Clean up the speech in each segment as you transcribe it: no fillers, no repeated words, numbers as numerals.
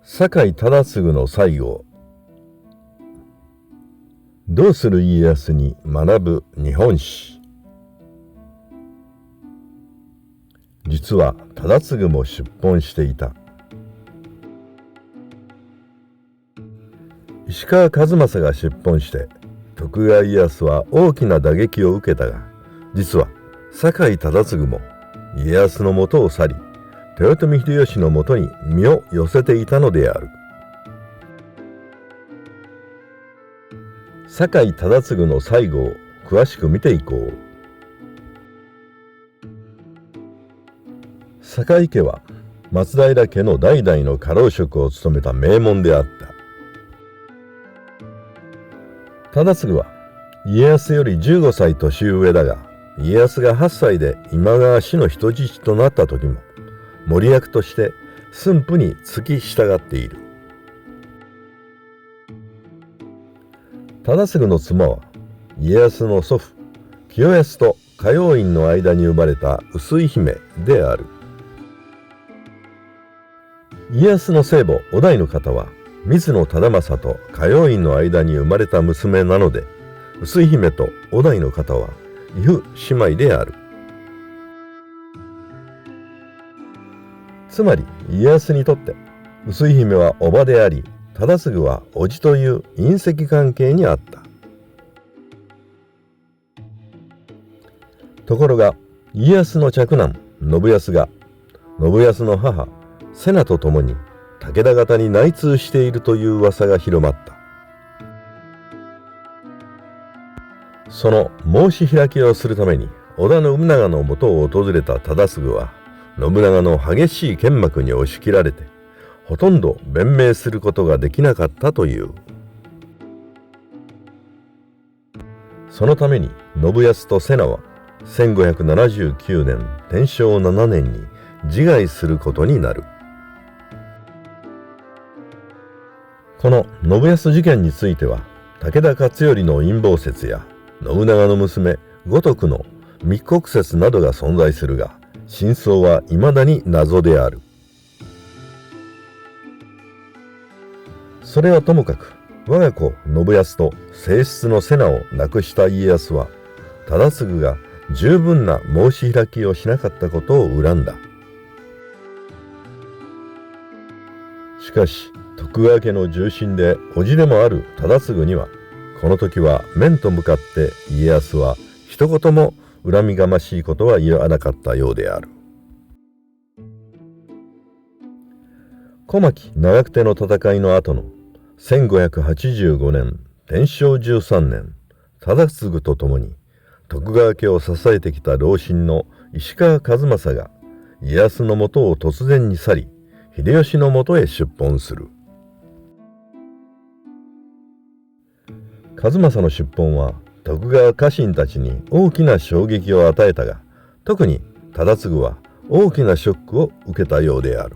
酒井忠次の最後。どうする家康に学ぶ日本史。実は忠次も出奔していた。石川数正が出奔して徳川家康は大きな打撃を受けたが、実は酒井忠次も家康のもとを去り、豊臣秀吉のもとに身を寄せていたのである。酒井忠次の最後を詳しく見ていこう。酒井家は松平家の代々の家老職を務めた名門であった。忠次は家康より15歳年上だが、家康が8歳で今川氏の人質となった時も守役として駿府に付き従っている。忠次の妻は家康の祖父清康と嘉陽院の間に生まれた臼井姫である。家康の生母於大の方は水野忠政と嘉陽院の間に生まれた娘なので、臼井姫と於大の方は異父姉妹である。つまり家康にとって臼井姫は叔母であり、忠次は叔父という姻戚関係にあった。ところが家康の嫡男信康が信康の母瀬名と共に武田方に内通しているという噂が広まった。その申し開きをするために織田信長のもとを訪れた忠次は、信長の激しい剣幕に押し切られてほとんど弁明することができなかったという。そのために信康と瀬名は1579年天正7年に自害することになる。この信康事件については武田勝頼の陰謀説や信長の娘五徳の密告説などが存在するが、真相は未だに謎である。それはともかく、我が子信康と正室の瀬名を亡くした家康は忠次が十分な申し開きをしなかったことを恨んだ。しかし徳川家の重臣で叔父でもある忠次には、この時は面と向かって家康は一言も恨みがましいことは言わなかったようである。小牧長久手の戦いの後の1585年天正13年、忠次と共に徳川家を支えてきた老臣の石川数正が家康のもとを突然に去り、秀吉のもとへ出奔する。数正の出奔は徳川家臣たちに大きな衝撃を与えたが、特に忠次は大きなショックを受けたようである。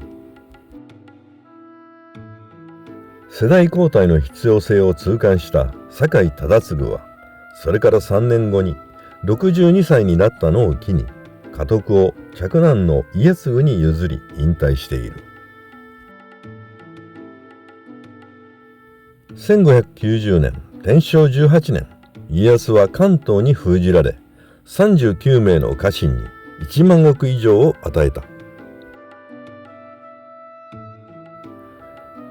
世代交代の必要性を痛感した酒井忠次は、それから3年後に62歳になったのを機に家督を嫡男の家継に譲り引退している。1590年天正18年、家康は関東に封じられ、39名の家臣に1万石以上を与えた。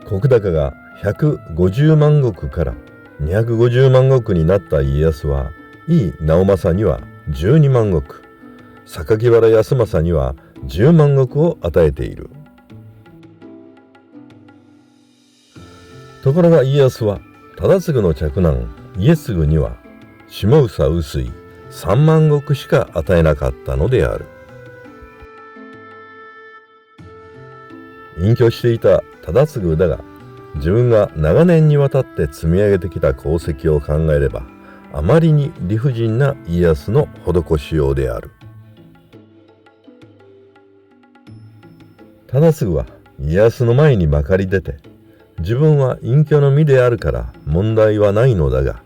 石高が150万石から250万石になった家康は、井伊直政には12万石、榊原康政には10万石を与えている。ところが家康は忠次の嫡男家継には下総臼井3万石しか与えなかったのである。隠居していた忠次だが、自分が長年にわたって積み上げてきた功績を考えれば、あまりに理不尽な家康の施しようである。忠次は家康の前にまかり出て、自分は隠居の身であるから問題はないのだが、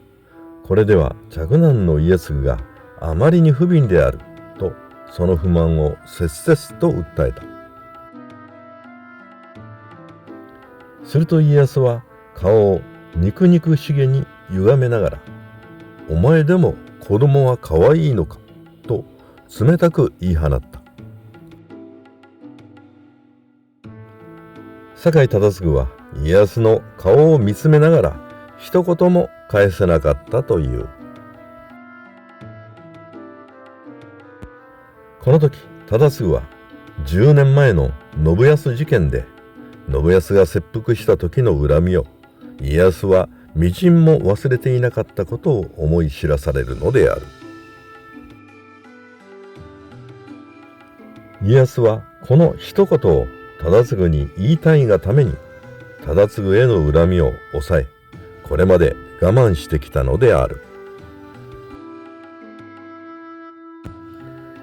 これでは嫡男の家継があまりに不憫であると、その不満を切々と訴えた。すると家康は顔を肉々しげに歪めながら、お前でも子供は可愛いのかと冷たく言い放った。酒井忠次は家康の顔を見つめながら一言も返せなかったという。この時忠次は10年前の信康事件で信康が切腹した時の恨みを家康はみじんも忘れていなかったことを思い知らされるのである。家康はこの一言を忠次に言いたいがために忠次への恨みを抑え、これまで我慢してきたのである。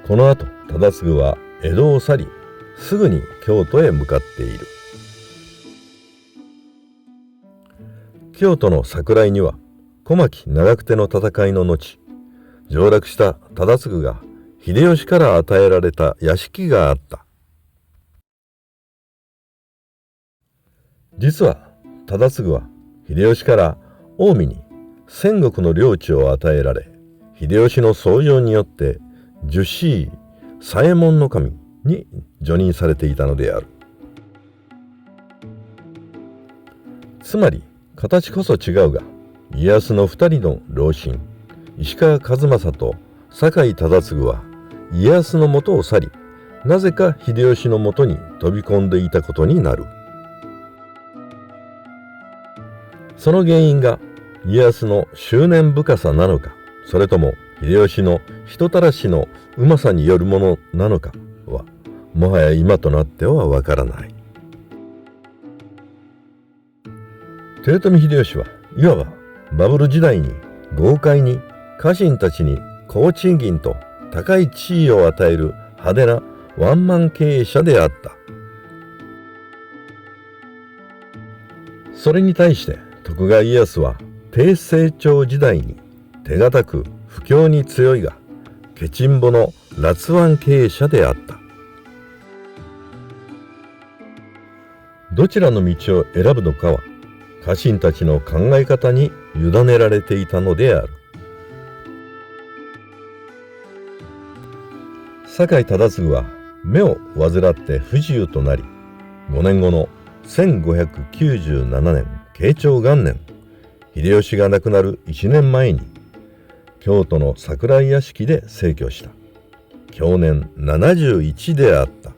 この後忠次は江戸を去り、すぐに京都へ向かっている。京都の桜井には小牧・長久手の戦いの後、上洛した忠次が秀吉から与えられた屋敷があった。実は忠次は秀吉から近江に千石の領地を与えられ、秀吉の奏上によって従四位左衛門守に叙任されていたのである。つまり形こそ違うが、家康の2人の老臣石川数正と酒井忠次は家康のもとを去り、なぜか秀吉のもとに飛び込んでいたことになる。その原因が家康の執念深さなのか、それとも秀吉の人たらしのうまさによるものなのかは、もはや今となってはわからない。豊臣秀吉はいわばバブル時代に豪快に家臣たちに高賃金と高い地位を与える派手なワンマン経営者であった。それに対して徳川家康は低成長時代に手堅く不況に強いがケチンボの辣腕経営者であった。どちらの道を選ぶのかは家臣たちの考え方に委ねられていたのである。酒井忠次は目を患って不自由となり、5年後の1597年慶長元年、秀吉が亡くなる1年前に京都の桜井屋敷で逝去した。享年71であった。